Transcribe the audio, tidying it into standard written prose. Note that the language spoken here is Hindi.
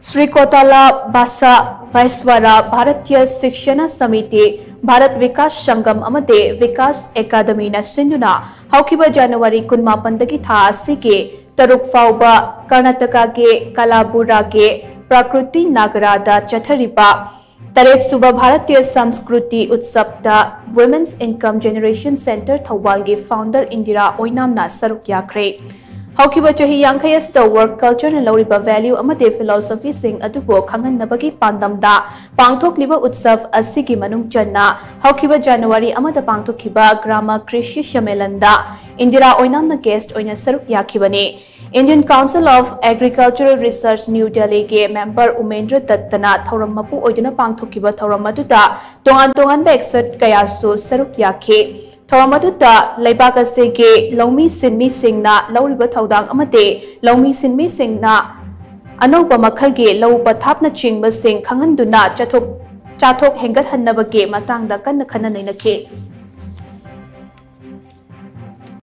श्रीकोटाला बासा वाइसवारा भारतीय शिक्षण समिति भारत विकास संगम अमदे विकास एकादमी सिंधुना हौकिबा जनवरी 19 था असिगे तरुक फाउबा कर्नाटका के कलाबुरा के प्रकृति नागरादा चथरिबा तरेट सुबह Bharatiya Sanskriti Utsav women's income generation centre Thoubal के फाउंडर इंदिरा ओइनामना सरुक याख्रे हौकिबा चही यांखै असदा वर्क कल्चर लौरिबा वैल्यू अमदे फिलोसफी सिंग अदुबो खंगनबगी पांदमदा पांगथोकलिबा उत्सव असिगी मनुंग चन्ना हौकिबा जनवरी अमदा पांगथोखिबा ग्राम कृषि सम्मेलनदा इंदिरा ओइनामना गेस्ट ओइना सरुक याखिबने Indian council of agricultural research New Delhi के मेंबर उमेंद्र दत्तना थौरम मपु ओइदना पांगथोखिबा थौरम अदुदा तोंगान तोंगान एक्सर्ट कयासु सरुक याखे थौरम अदुदा लेबाक असेगे लौमी सिनमी सिंगना लौरिबा थौदांग अमते लौमी सिनमी सिंगना अनौबा मखलगे लौ पथापना चिंगबा सिंग खंगनदुना चाथोक हेंगत हन्नबगे मतांगदा कन्न खन्ना नैनखे।